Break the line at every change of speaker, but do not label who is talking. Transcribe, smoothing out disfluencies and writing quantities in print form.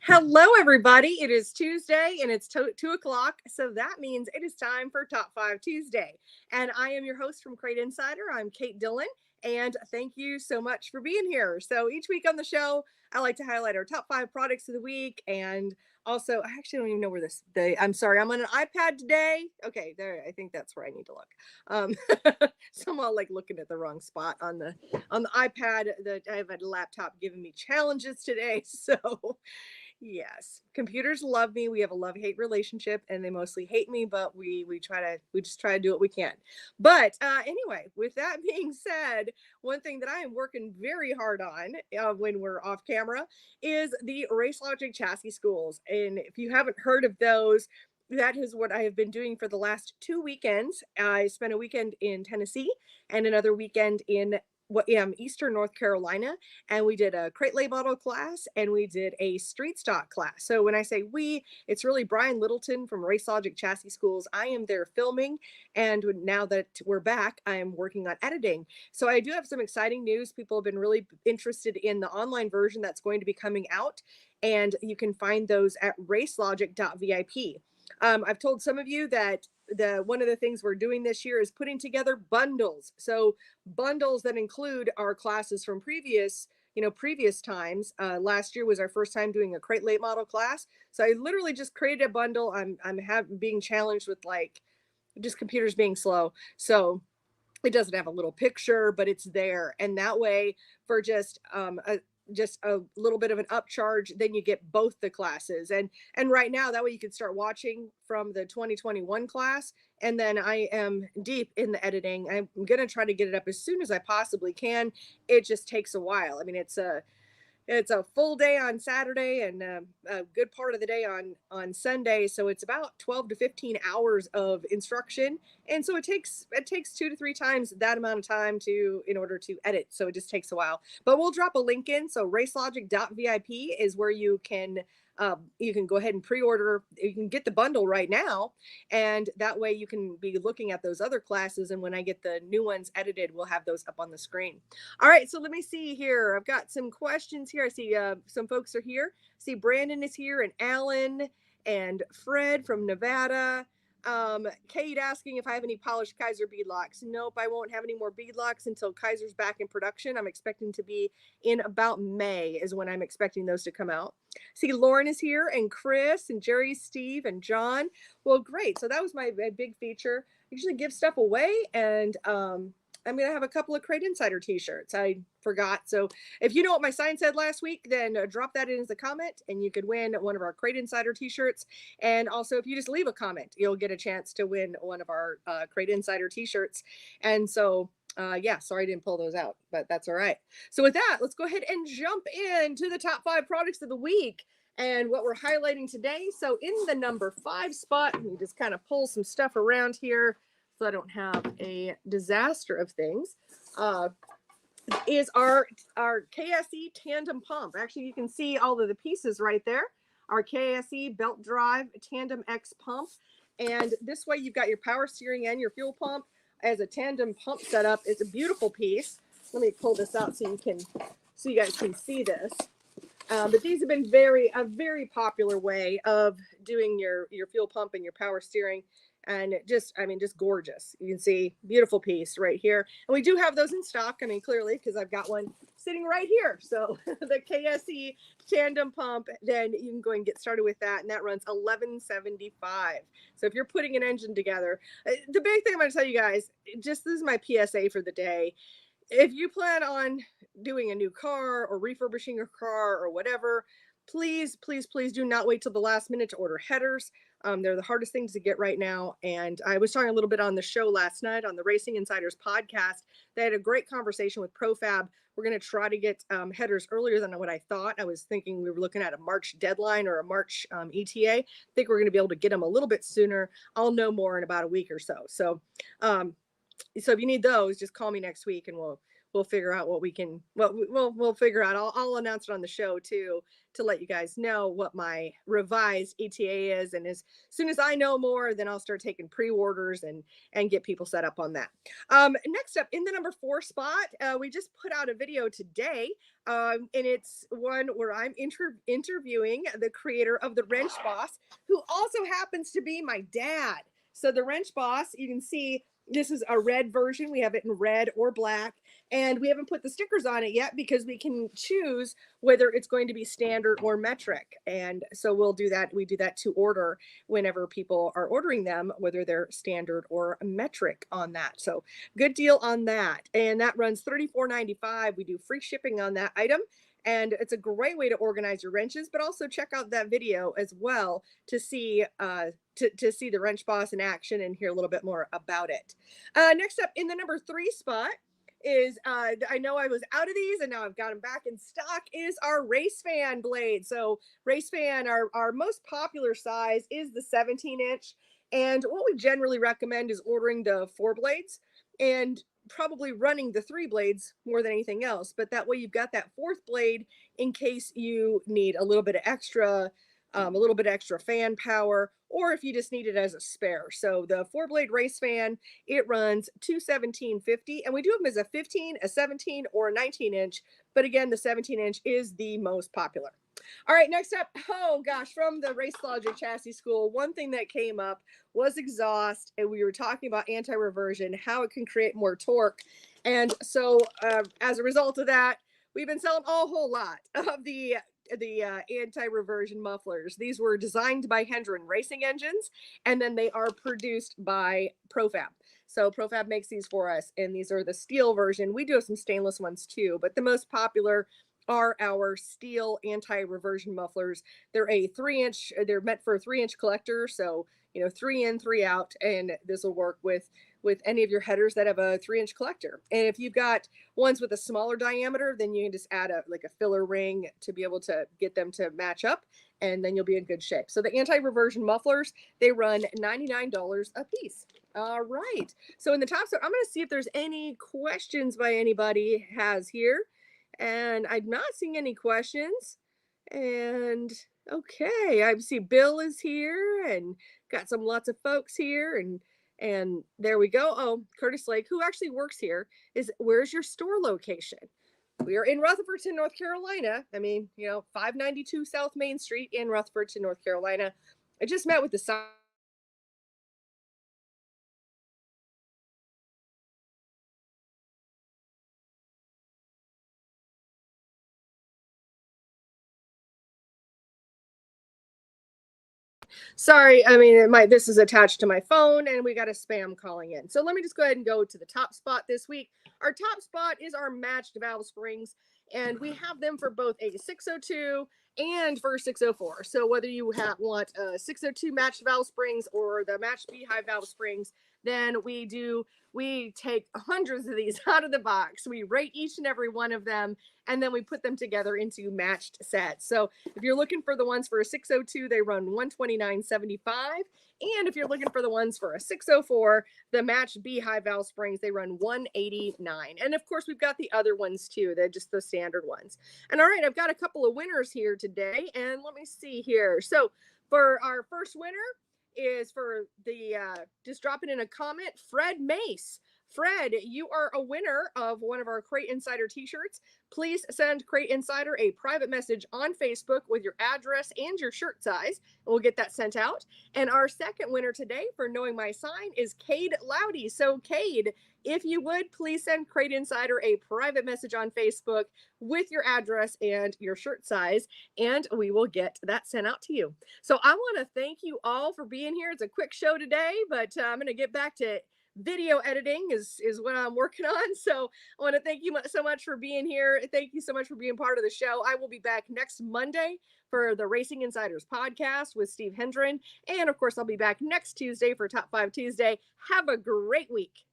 Hello, everybody. It is Tuesday and it's 2 o'clock. So that means it is time for Top 5 Tuesday. And I am your host from Crate Insider. I'm Kate Dillon. And thank you so much for being here. So each week on the show, I like to highlight our top 5 products of the week. And also, I actually don't even know where I'm sorry, I'm on an iPad today. Okay, there, I think that's where I need to look. So I'm all like looking at the wrong spot on the iPad. I have a laptop giving me challenges today. So yes, computers love me. We have a love-hate relationship, and they mostly hate me, but we just try to do what we can. But anyway, with that being said, one thing that I am working very hard on when we're off camera is the Race Logic chassis schools. And if you haven't heard of those, that is what I have been doing for the last 2 weekends. I spent a weekend in Tennessee and another weekend in Eastern North Carolina, and we did a crate lay model class and we did a street stock class. So when I say we, it's really Brian Littleton from Race Logic Chassis Schools. I am there filming, and now that we're back, I am working on editing. So I do have some exciting news. People have been really interested in the online version that's going to be coming out, and you can find those at racelogic.vip. I've told some of you that one of the things we're doing this year is putting together bundles. So bundles that include our classes from previous times. Last year was our first time doing a crate late model class. So I literally just created a bundle. I'm being challenged with like just computers being slow. So it doesn't have a little picture, but it's there. And that way for just a little bit of an upcharge, then you get both the classes. And right now, that way you can start watching from the 2021 class. And then I am deep in the editing. I'm going to try to get it up as soon as I possibly can. It just takes a while. I mean, it's a full day on Saturday and a good part of the day on Sunday. So it's about 12 to 15 hours of instruction. And so it takes 2 to 3 times that amount of time in order to edit. So it just takes a while, but we'll drop a link in. So racelogic.vip is where you can go ahead and pre-order. You can get the bundle right now, and that way you can be looking at those other classes. And when I get the new ones edited, we'll have those up on the screen. All right, so let me see here. I've got some questions here. I see some folks are here. I see Brandon is here, and Alan and Fred from Nevada. Kate asking if I have any polished Kaiser beadlocks. Nope, I won't have any more beadlocks until Kaiser's back in production. I'm expecting to be in about May is when I'm expecting those to come out. See, Lauren is here, and Chris, and Jerry, Steve, and John. Well, great. So that was my big feature. I usually give stuff away, and I'm going to have a couple of Crate Insider t-shirts. I forgot. So if you know what my sign said last week, then drop that in as a comment and you could win one of our Crate Insider t-shirts. And also, if you just leave a comment, you'll get a chance to win one of our Crate Insider t-shirts. And so, yeah, sorry I didn't pull those out, but that's all right. So with that, let's go ahead and jump into the top 5 products of the week and what we're highlighting today. So in the number 5 spot, let me just kind of pull some stuff around here so I don't have a disaster of things, is our Ksc Tandem Pump. Actually, you can see all of the pieces right there. Our Ksc Belt Drive Tandem X Pump. And this way you've got your power steering and your fuel pump as a tandem pump setup. It's a beautiful piece. Let me pull this out so you guys can see this. But these have been a very popular way of doing your fuel pump and your power steering. And just gorgeous. You can see beautiful piece right here. And we do have those in stock. I mean, clearly, because I've got one sitting right here. So the Ksc Tandem Pump, then you can go and get started with that. And that runs $11.75. So if you're putting an engine together, the big thing I'm going to tell you guys, this is my PSA for the day. If you plan on doing a new car or refurbishing your car or whatever, please, please, please do not wait till the last minute to order headers. They're the hardest things to get right now. And I was talking a little bit on the show last night on the Racing Insiders podcast. They had a great conversation with ProFab. We're going to try to get headers earlier than what I thought. I was thinking we were looking at a March deadline or a March ETA. I think we're going to be able to get them a little bit sooner. I'll know more in about a week or so. So if you need those, just call me next week and we'll we'll figure out what we can, we'll figure out. I'll announce it on the show too, to let you guys know what my revised ETA is. And as soon as I know more, then I'll start taking pre-orders and get people set up on that. Next up, in the number 4 spot, we just put out a video today, and it's one where I'm interviewing the creator of the Wrench Boss, who also happens to be my dad. So the Wrench Boss, you can see this is a red version. We have it in red or black, and we haven't put the stickers on it yet because we can choose whether it's going to be standard or metric. And so we'll do that. We do that to order whenever people are ordering them, whether they're standard or metric on that. So good deal on that. And that runs $34.95. We do free shipping on that item. And it's a great way to organize your wrenches, but also check out that video as well to see to see the Wrench Boss in action and hear a little bit more about it. Next up, in the number 3 spot is, I know I was out of these and now I've got them back in stock, is our Race Fan blade. So Race Fan, our most popular size is the 17-inch. And what we generally recommend is ordering the 4 blades and probably running the 3 blades more than anything else. But that way you've got that 4th blade in case you need a little bit of extra fan power, or if you just need it as a spare. So the 4-blade Race Fan, it runs $217.50, and we do them as a 15, a 17, or a 19-inch. But again, the 17-inch is the most popular. All right, next up, oh gosh, from the Race Logic Chassis School, one thing that came up was exhaust, and we were talking about anti-reversion, how it can create more torque. And so as a result of that, we've been selling a whole lot of the anti-reversion mufflers. These were designed by Hendren Racing Engines, and then they are produced by Profab. So Profab makes these for us, and these are the steel version. We do have some stainless ones too, but the most popular are our steel anti-reversion mufflers. They're a 3-inch, they're meant for a 3-inch collector. So, 3 in, 3 out, and this will work with any of your headers that have a 3-inch collector. And if you've got ones with a smaller diameter, then you can just add a filler ring to be able to get them to match up, and then you'll be in good shape. So the anti-reversion mufflers, they run $99 a piece. All right. So in the top step, I'm going to see if there's any questions by anybody has here. And I'm not seeing any questions. And okay, I see Bill is here and got lots of folks here, and there we go. Oh, Curtis Lake, who actually works here, where's your store location? We are in Rutherfordton, North Carolina. I mean, 592 South Main Street in Rutherfordton, North Carolina. I just met with the Sorry, I mean, this is attached to my phone and we got a spam calling in. So let me just go ahead and go to the top spot this week. Our top spot is our matched valve springs, and we have them for both a 602 and for 604. So whether you want 602 matched valve springs or the matched beehive valve springs, then we take hundreds of these out of the box. We rate each and every one of them, and then we put them together into matched sets. So if you're looking for the ones for a 602, they run $129.75. And if you're looking for the ones for a 604, the matched beehive valve springs, they run $189. And of course, we've got the other ones too. They're just the standard ones. And all right, I've got a couple of winners here today. And let me see here. So for our first winner is for the, just drop it in a comment, Fred Mace. Fred, you are a winner of one of our Crate Insider t-shirts. Please send Crate Insider a private message on Facebook with your address and your shirt size, and we'll get that sent out. And our second winner today for knowing my sign is Cade Loudy. So Cade, if you would, please send Crate Insider a private message on Facebook with your address and your shirt size, and we will get that sent out to you. So I want to thank you all for being here. It's a quick show today, but I'm going to get back to video editing is what I'm working on. So I want to thank you so much for being here. Thank you so much for being part of the show. I will be back next Monday for the Racing Insiders podcast with Steve Hendren. And of course, I'll be back next Tuesday for Top 5 Tuesday. Have a great week.